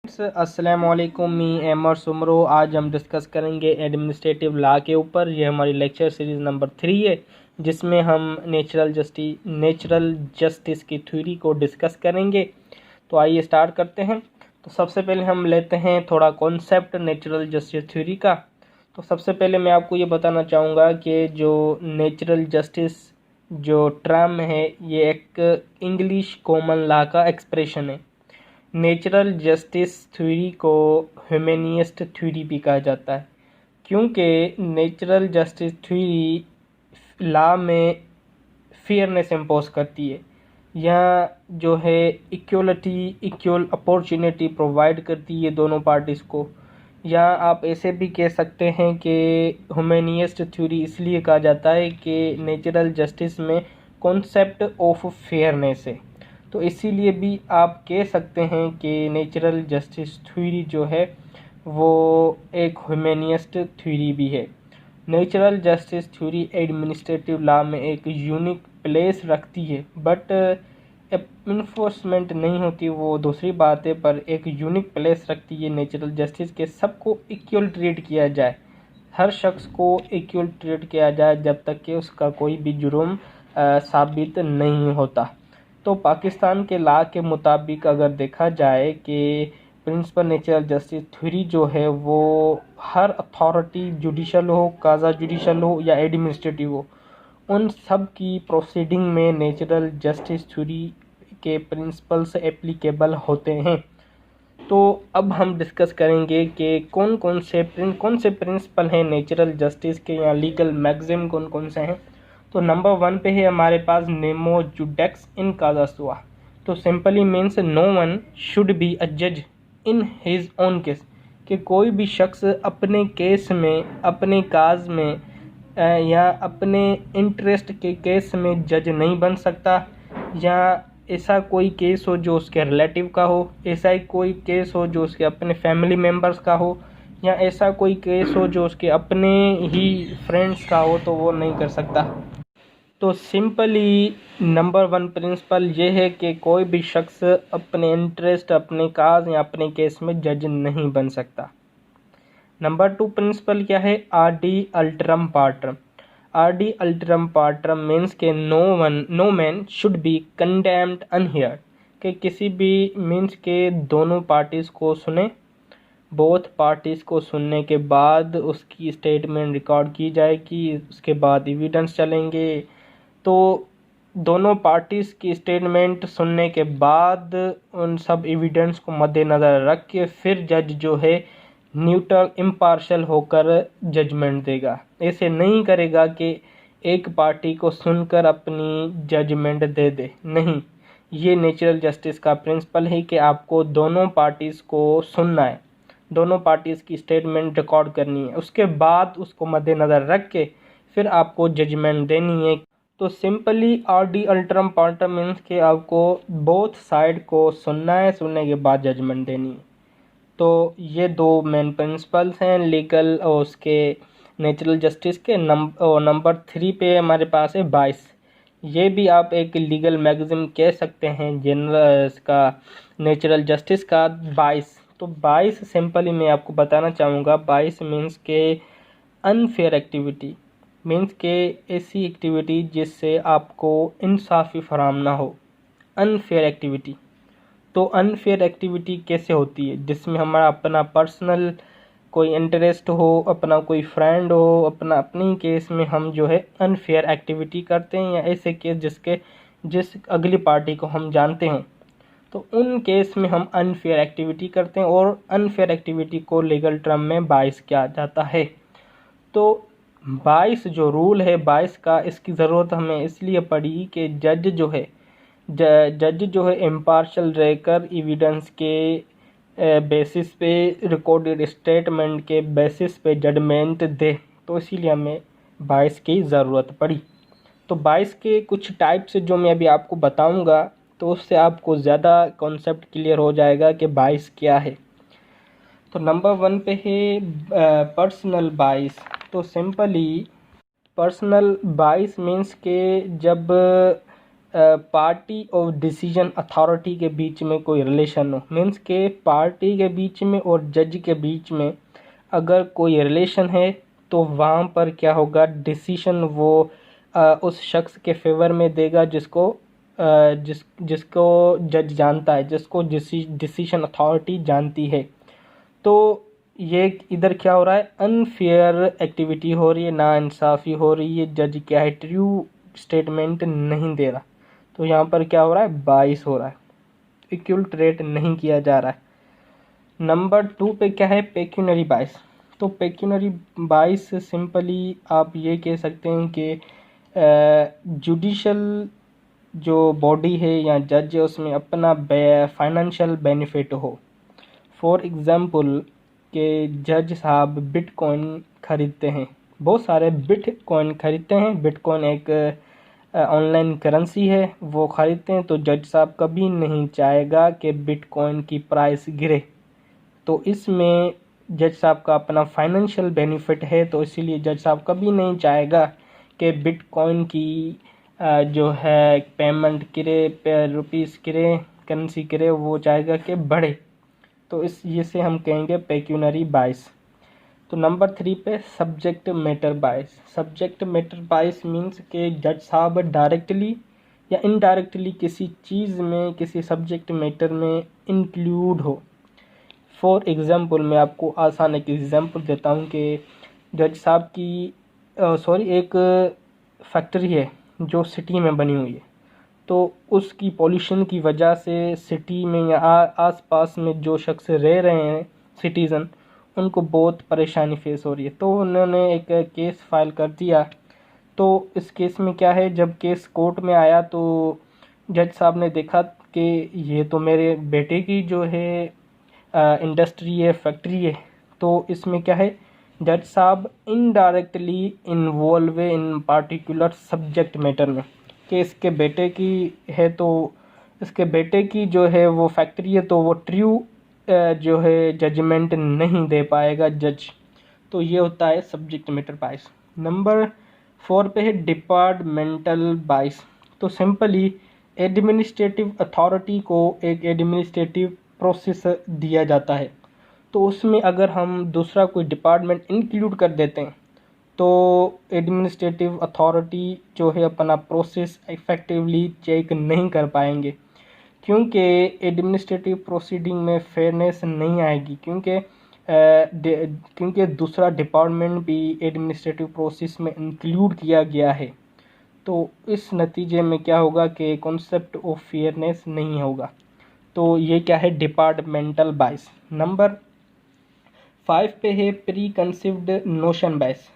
अस्सलाम वालेकुम, मी एमर सुमरो। आज हम डिस्कस करेंगे एडमिनिस्ट्रेटिव लॉ के ऊपर। ये हमारी लेक्चर सीरीज़ नंबर 3 है, जिसमें हम नेचुरल जस्टिस की थ्योरी को डिस्कस करेंगे। तो आइए स्टार्ट करते हैं। तो सबसे पहले हम लेते हैं थोड़ा कॉन्सेप्ट नेचुरल जस्टिस थ्योरी का। तो सबसे पहले मैं आपको ये बताना चाहूँगा कि जो नेचुरल जस्टिस जो टर्म है, ये एक इंग्लिश कॉमन लॉ का एक्सप्रेशन है। नेचुरल जस्टिस थ्योरी को ह्यूमैनिस्ट थ्योरी भी कहा जाता है, क्योंकि नेचुरल जस्टिस थ्योरी लॉ में फेयरनेस इम्पोज करती है। यह जो है इक्वल अपॉर्चुनिटी प्रोवाइड करती है दोनों पार्टीज़ को। या आप ऐसे भी कह सकते हैं कि ह्यूमैनिस्ट थ्योरी इसलिए कहा जाता है कि नेचुरल जस्टिस में कॉन्सेप्ट ऑफ फेयरनेस है। तो इसीलिए भी आप कह सकते हैं कि नेचुरल जस्टिस थ्योरी जो है वो एक ह्यूमैनिस्ट थ्योरी भी है। Natural justice theory administrative law में एक यूनिक प्लेस रखती है, बट इन्फोर्समेंट नहीं होती, वो दूसरी बात है। पर एक यूनिक प्लेस रखती है नेचुरल जस्टिस के, सबको इक्वल ट्रीट किया जाए, हर शख्स को इक्वल ट्रीट किया जाए जब तक कि उसका कोई भी जुर्म साबित नहीं होता। तो पाकिस्तान के लॉ के मुताबिक अगर देखा जाए कि प्रिंसिपल नेचुरल जस्टिस थ्योरी जो है वो हर अथॉरिटी, जुडिशल हो, काज़ा जुडिशल हो या एडमिनिस्ट्रेटिव हो, उन सब की प्रोसीडिंग में नेचुरल जस्टिस थ्योरी के प्रिंसिपल्स एप्लीकेबल होते हैं। तो अब हम डिस्कस करेंगे कि कौन कौन से प्रिंसिपल हैं नेचुरल जस्टिस के, या लीगल मैक्सिम कौन कौन से हैं। तो नंबर 1 पे है हमारे पास नेमो जुडेक्स इन काजा सुआ। तो simply means no one should be a जज इन हिज ओन केस, कि कोई भी शख्स अपने केस में, अपने काज में या अपने इंटरेस्ट के केस में जज नहीं बन सकता। या ऐसा कोई केस हो जो उसके रिलेटिव का हो, ऐसा ही कोई केस हो जो उसके अपने फैमिली मेम्बर्स का हो, या ऐसा कोई केस हो जो उसके अपने ही फ्रेंड्स का हो, तो वो नहीं कर सकता। तो सिंपली नंबर 1 प्रिंसिपल ये है कि कोई भी शख्स अपने इंटरेस्ट, अपने काज या अपने केस में जज नहीं बन सकता। नंबर 2 प्रिंसिपल क्या है? आर डी अल्टरम पार्टम। आर डी अल्टरम पार्टम मीन्स के no man should be condemned unheard, कि किसी भी मीन्स के दोनों पार्टीज़ को सुने, बोथ पार्टीज़ को सुनने के बाद उसकी स्टेटमेंट रिकॉर्ड की जाएगी, उसके बाद एविडेंस चलेंगे। तो दोनों पार्टीज़ की स्टेटमेंट सुनने के बाद उन सब एविडेंस को मद्देनज़र रख के फिर जज जो है न्यूट्रल इम्पार्शल होकर जजमेंट देगा। ऐसे नहीं करेगा कि एक पार्टी को सुनकर अपनी जजमेंट दे दे, नहीं। ये नेचुरल जस्टिस का प्रिंसिपल है कि आपको दोनों पार्टीज़ को सुनना है, दोनों पार्टीज़ की स्टेटमेंट रिकॉर्ड करनी है, उसके बाद उसको मद्देनज़र रख के फिर आपको जजमेंट देनी है। तो सिंपली आर डी अल्टरम पार्टम मीन्स के आपको बोथ साइड को सुनना है, सुनने के बाद जजमेंट देनी है। तो ये दो मेन प्रिंसिपल्स हैं लीगल और उसके नेचुरल जस्टिस के। नंबर 3 पे हमारे पास है 22। ये भी आप एक लीगल मैगज़िन कह सकते हैं जनरल इसका नेचुरल जस्टिस का 22। तो 22 सिंपली मैं आपको बताना चाहूँगा, 22 मीन्स के अनफेयर एक्टिविटी, मीन्स के ऐसी एक्टिविटी जिससे आपको इंसाफ़ी फराहम ना हो, अनफेयर एक्टिविटी। तो अनफेयर एक्टिविटी कैसे होती है? जिसमें हमारा अपना पर्सनल कोई इंटरेस्ट हो, अपना कोई फ्रेंड हो, अपनी केस में हम जो है अनफेयर एक्टिविटी करते हैं, या ऐसे केस जिस अगली पार्टी को हम जानते हों, तो उन केस में हम अनफेयर एक्टिविटी करते हैं, और अनफेयर एक्टिविटी को लीगल टर्म में 22 किया जाता है। तो 22 जो रूल है 22 का, इसकी ज़रूरत हमें इसलिए पड़ी कि जज जो है इम्पार्शल रहकर एविडेंस के बेसिस पे, रिकॉर्डेड स्टेटमेंट के बेसिस पे जजमेंट दे। तो इसीलिए हमें 22 की ज़रूरत पड़ी। तो 22 के कुछ टाइप्स जो मैं अभी आपको बताऊंगा, तो उससे आपको ज़्यादा कॉन्सेप्ट क्लियर हो जाएगा कि 22 क्या है। तो नंबर 1 पे है पर्सनल 22। तो सिंपली पर्सनल 22 मीन्स के जब पार्टी और डिसीजन अथॉरिटी के बीच में कोई रिलेशन हो, मीन्स के पार्टी के बीच में और जज के बीच में अगर कोई रिलेशन है तो वहाँ पर क्या होगा, डिसीजन वो उस शख्स के फेवर में देगा जिसको जज जानता है, जिसको डिसीजन अथॉरिटी जानती है। तो ये इधर क्या हो रहा है, अनफेयर एक्टिविटी हो रही है, नाइंसाफ़ी हो रही है, जज क्या है, ट्रू स्टेटमेंट नहीं दे रहा। तो यहाँ पर क्या हो रहा है, बाइस हो रहा है, इक्वल नहीं किया जा रहा है। नंबर 2 पे क्या है, पेक्यूनरी बाइस। तो पेक्यूनरी बाइस सिंपली आप ये कह सकते हैं कि जुडिशल जो बॉडी है या जज है उसमें अपना फाइनेंशियल बेनिफिट हो। फॉर एग्ज़ाम्पल के जज साहब बिटकॉइन ख़रीदते हैं, बहुत सारे बिटकॉइन ख़रीदते हैं। बिटकॉइन एक ऑनलाइन करेंसी है, वो ख़रीदते हैं। तो जज साहब कभी नहीं चाहेगा कि बिटकॉइन की प्राइस गिरे। तो इसमें जज साहब का अपना फाइनेंशियल बेनिफिट है, तो इसीलिए जज साहब कभी नहीं चाहेगा कि बिटकॉइन की जो है पेमेंट गिरे, रुपीस गिरे, करेंसी गिरे, वो चाहेगा कि बढ़े। तो ये से हम कहेंगे पेक्यूनरी बाइस। तो नंबर 3 पे सब्जेक्ट मैटर बाइस। सब्जेक्ट मैटर बाइस मीन्स के जज साहब डायरेक्टली या इनडायरेक्टली किसी चीज़ में, किसी सब्जेक्ट मैटर में इंक्लूड हो। फॉर एग्ज़ाम्पल मैं आपको आसान एक एग्ज़ाम्पल देता हूँ कि जज साहब की एक फैक्ट्री है जो सिटी में बनी हुई है। तो उसकी पॉल्यूशन की वजह से सिटी में या आसपास में जो शख्स रह रहे हैं, सिटीज़न, उनको बहुत परेशानी फेस हो रही है। तो उन्होंने एक केस फाइल कर दिया। तो इस केस में क्या है, जब केस कोर्ट में आया तो जज साहब ने देखा कि ये तो मेरे बेटे की जो है इंडस्ट्री है, फैक्ट्री है। तो इसमें क्या है, जज साहब इनडायरेक्टली इन्वॉल्व है इन पार्टिकुलर सब्जेक्ट मैटर में, कि इसके बेटे की है, तो इसके बेटे की जो है वो फैक्ट्री है, तो वो ट्रू जो है जजमेंट नहीं दे पाएगा जज। तो ये होता है सब्जेक्ट मैटर बाइस। नंबर 4 पे है डिपार्टमेंटल बाइस। तो सिंपली एडमिनिस्ट्रेटिव अथॉरिटी को एक एडमिनिस्ट्रेटिव प्रोसेस दिया जाता है, तो उसमें अगर हम दूसरा कोई डिपार्टमेंट इंक्लूड कर देते हैं तो एडमिनिस्ट्रेटिव अथॉरिटी जो है अपना प्रोसेस इफ़ेक्टिवली चेक नहीं कर पाएंगे, क्योंकि एडमिनिस्ट्रेटिव प्रोसीडिंग में फेयरनेस नहीं आएगी, क्योंकि दूसरा डिपार्टमेंट भी एडमिनिस्ट्रेटिव प्रोसेस में इंक्लूड किया गया है। तो इस नतीजे में क्या होगा कि कॉन्सेप्ट ऑफ फेयरनेस नहीं होगा। तो ये क्या है, डिपार्टमेंटल बाइस। नंबर 5 पे है प्री कंसीव्ड नोशन बाइस।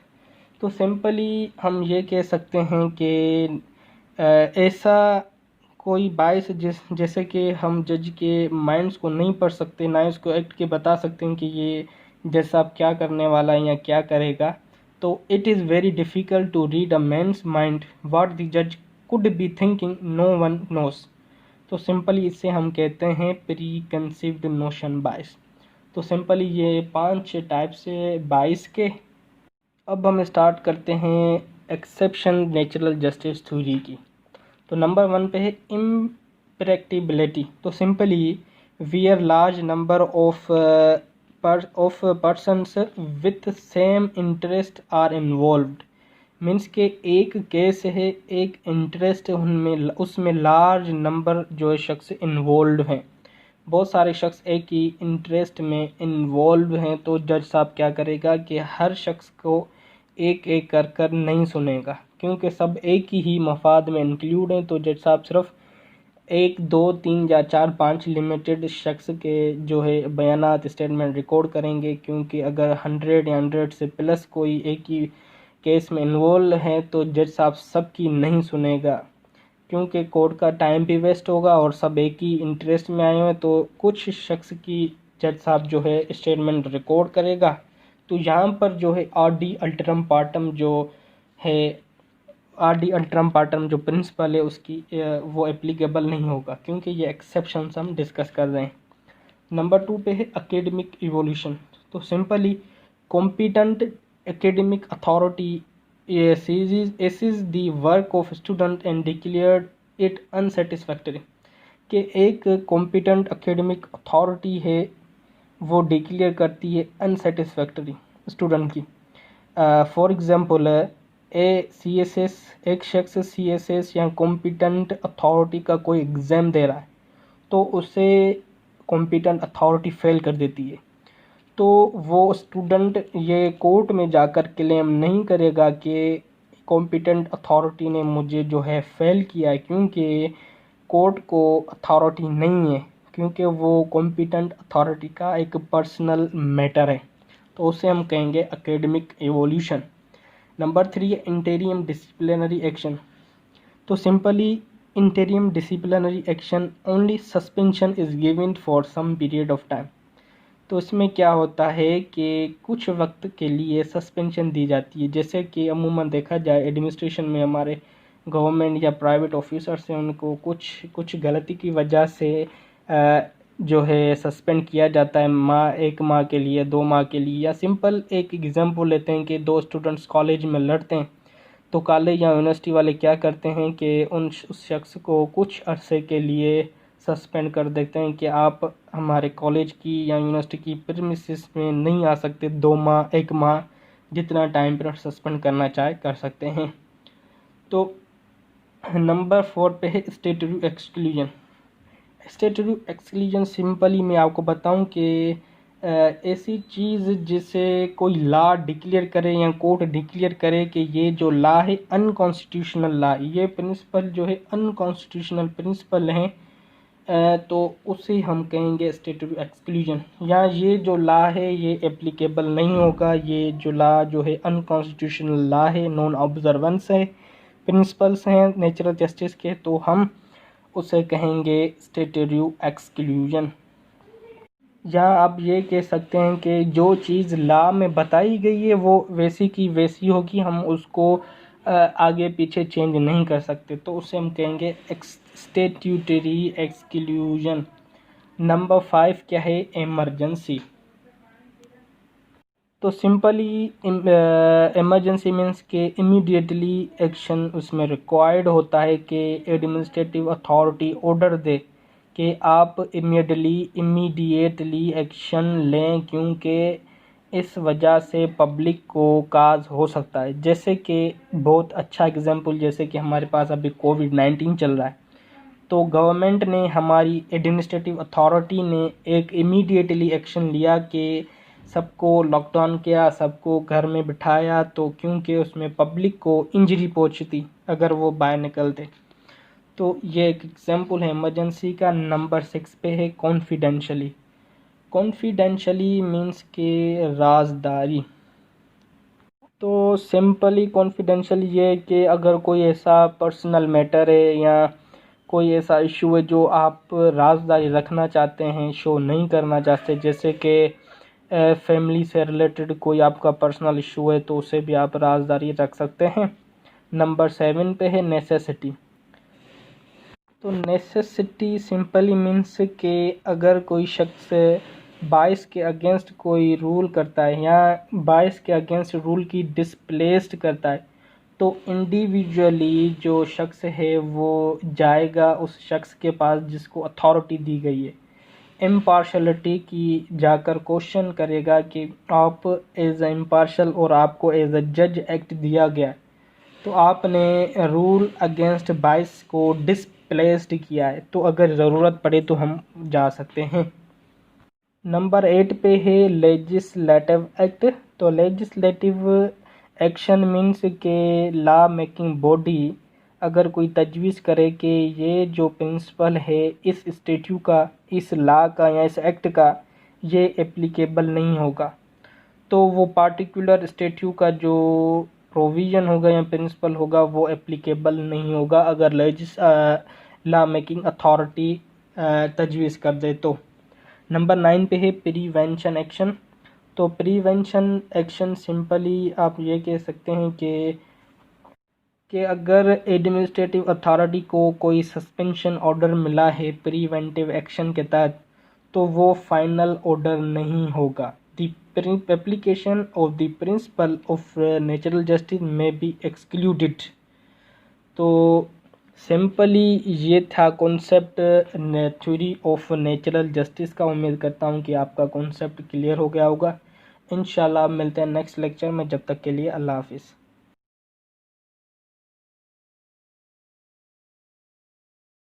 तो सिंपली हम ये कह सकते हैं कि ऐसा कोई बाइस जैसे कि हम जज के माइंड्स को नहीं पढ़ सकते, ना इसको एक्ट के बता सकते हैं कि ये जैसा आप क्या करने वाला है या क्या करेगा। तो it is very difficult to read a man's mind what the जज could be thinking, no one knows. तो सिंपली इससे हम कहते हैं प्री कंसीव्ड नोशन बाइस। तो सिंपली ये 5 टाइप से बाइस के। अब हम स्टार्ट करते हैं एक्सेप्शन नेचुरल जस्टिस थ्योरी की। तो नंबर 1 पे है इम्प्रैक्टिबिलिटी। तो simply where large number of persons with same interest are involved, means के एक केस है, एक इंटरेस्ट है उनमें, उसमें लार्ज नंबर जो है शख्स इन्वॉल्व हैं, बहुत सारे शख्स एक ही इंटरेस्ट में इन्वॉल्व हैं। तो जज साहब क्या करेगा कि हर शख्स को एक एक कर कर नहीं सुनेगा, क्योंकि सब एक ही मफाद में इंक्लूड हैं। तो जज साहब सिर्फ 1, 2, 3 या 4, 5 लिमिटेड शख्स के जो है बयानात, स्टेटमेंट रिकॉर्ड करेंगे, क्योंकि अगर 100 या 100 से प्लस कोई एक ही केस में इन्वॉल्व है तो जज साहब सबकी नहीं सुनेगा, क्योंकि कोर्ट का टाइम भी वेस्ट होगा और सब एक ही इंटरेस्ट में आए हुए हैं। तो कुछ शख्स की जज साहब जो है स्टेटमेंट रिकॉर्ड करेगा। तो यहाँ पर जो है आर डी अल्टरम पार्टम जो है, आर डी अल्टरम पार्टम जो प्रिंसिपल है उसकी वो एप्लीकेबल नहीं होगा, क्योंकि ये एक्सेप्शन हम डिस्कस कर रहे हैं। नंबर 2 पे है एकेडमिक इवोल्यूशन। तो simply competent academic authority assesses the work of student and declared it unsatisfactory, कि एक कॉम्पिटेंट एकेडमिक अथॉरिटी है वो डिक्लेयर करती है अनसेटिस्फैक्टरी स्टूडेंट की। फॉर एग्जांपल CSS, एक शख्स CSS या कॉम्पिटेंट अथॉरिटी का कोई एग्ज़ाम दे रहा है तो उसे कॉम्पिटेंट अथॉरिटी फेल कर देती है, तो वो स्टूडेंट ये कोर्ट में जाकर क्लेम नहीं करेगा कि कॉम्पिटेंट अथॉरिटी ने मुझे जो है फेल किया है, क्योंकि कोर्ट को अथॉरिटी नहीं है, क्योंकि वो कॉम्पिटेंट अथॉरिटी का एक पर्सनल मैटर है, तो उसे हम कहेंगे एकेडमिक एवोल्यूशन। नंबर 3 है इंटीरियम डिसिप्लिनरी एक्शन। तो simply interim disciplinary action only suspension is given for some period of time. तो इसमें क्या होता है कि कुछ वक्त के लिए सस्पेंशन दी जाती है, जैसे कि अमूमन देखा जाए एडमिनिस्ट्रेशन में हमारे गवर्नमेंट या प्राइवेट ऑफिसर्स हैं उनको कुछ गलती की वजह से जो है सस्पेंड किया जाता है 1 माह के लिए, 2 माह के लिए। या सिंपल एक एग्जांपल लेते हैं कि 2 स्टूडेंट्स कॉलेज में लड़ते हैं, तो कॉलेज या यूनिवर्सिटी वाले क्या करते हैं कि उस शख्स को कुछ अरसे के लिए सस्पेंड कर देते हैं कि आप हमारे कॉलेज की या यूनिवर्सिटी की प्रीमिसेस में नहीं आ सकते, 2 माह 1 माह जितना टाइम पीरियड सस्पेंड करना चाहे कर सकते हैं। तो नंबर 4 पे है स्टेटरी एक्सक्लूजन। स्टेटरी एक्सक्लूजन सिंपली मैं आपको बताऊं कि ऐसी चीज़ जिसे कोई लॉ डिक्लेयर करे या कोर्ट डिक्लेयर करे कि ये जो लॉ है अनकॉन्स्टिट्यूशनल लॉ, ये प्रिंसिपल जो है अनकॉन्स्टिट्यूशनल प्रिंसिपल हैं, तो उसे हम कहेंगे स्टेटरी एक्सक्लूजन। या ये जो लॉ है ये एप्लीकेबल नहीं होगा, ये जो लॉ जो है अनकॉन्स्टिट्यूशनल लॉ है, नॉन ऑब्जर्वेंस है, प्रिंसिपल्स हैं नेचुरल जस्टिस के, तो हम उसे कहेंगे स्टेटरी एक्सक्लूजन। या आप ये कह सकते हैं कि जो चीज़ लॉ में बताई गई है वो वैसी की वैसी होगी, हम उसको आगे पीछे चेंज नहीं कर सकते, तो उसे हम कहेंगे स्टेट्यूटरी एक्सक्लूजन। नंबर 5 क्या है? इमरजेंसी। तो सिंपली इमरजेंसी मीन्स के इमीडिएटली एक्शन उसमें रिक्वायर्ड होता है कि एडमिनिस्ट्रेटिव अथॉरिटी ऑर्डर दे कि आप इमीडिएटली एक्शन लें, क्योंकि इस वजह से पब्लिक को काज हो सकता है। जैसे कि बहुत अच्छा एग्जांपल, जैसे कि हमारे पास अभी कोविड-19 चल रहा है, तो गवर्नमेंट ने, हमारी एडमिनिस्ट्रेटिव अथॉरिटी ने एक इमीडिएटली एक्शन लिया कि सबको लॉकडाउन किया, सबको घर में बिठाया, तो क्योंकि उसमें पब्लिक को इंजरी पहुंचती अगर वो बाहर निकलते। तो ये एक एग्जांपल है इमरजेंसी का। नंबर 6 पे है कॉन्फिडेंशियली। कॉन्फिडेंशियली मीन्स के राजदारी। तो सिंपली कॉन्फिडेंशियल ये है कि अगर कोई ऐसा पर्सनल मैटर है या कोई ऐसा इशू है जो आप राजदारी रखना चाहते हैं, शो नहीं करना चाहते, जैसे कि फैमिली से रिलेटेड कोई आपका पर्सनल इशू है, तो उसे भी आप राजदारी रख सकते हैं। नंबर 7 पे है नेसेसिटी। तो नेसेसिटी सिंपली मीन्स के अगर कोई शख्स 22 के अगेंस्ट कोई रूल करता है या 22 के अगेंस्ट रूल की डिस्प्लेस्ड करता है, तो इंडिविजुअली जो शख्स है वो जाएगा उस शख्स के पास जिसको अथॉरिटी दी गई है, इम्पार्शलिटी की जाकर क्वेश्चन करेगा कि आप एज ए इम्पार्शल और आपको एज ए जज एक्ट दिया गया, तो आपने रूल अगेंस्ट 22 को डिस्प्लेस्ड किया है, तो अगर ज़रूरत पड़े तो हम जा सकते हैं। नंबर 8 पे है लेजिस्लेटिव एक्ट। तो लेजिस्लेटिव एक्शन मीन्स के लॉ मेकिंग बॉडी अगर कोई तजवीज़ करे कि ये जो प्रिंसिपल है इस स्टेट्यू का, इस लॉ का या इस एक्ट का, ये एप्लीकेबल नहीं होगा, तो वो पार्टिकुलर स्टेट्यू का जो प्रोविज़न होगा या प्रिंसिपल होगा वो एप्लीकेबल नहीं होगा अगर लॉ मेकिंग अथॉरिटी तजवीज़ कर दे तो। नंबर 9 पे है प्रिवेंशन एक्शन। तो प्रिवेंशन एक्शन सिंपली आप ये कह सकते हैं कि अगर एडमिनिस्ट्रेटिव अथॉरिटी को कोई सस्पेंशन ऑर्डर मिला है प्रिवेंटिव एक्शन के तहत, तो वो फाइनल ऑर्डर नहीं होगा। The application of the principle of natural justice में बी एक्सक्लूडेड। तो सिंपली ये था concept theory of natural justice का। उम्मीद करता हूँ कि आपका कॉन्सेप्ट क्लियर हो गया होगा। इंशाल्लाह मिलते हैं नेक्स्ट लेक्चर में, जब तक के लिए अल्लाह हाफिज़।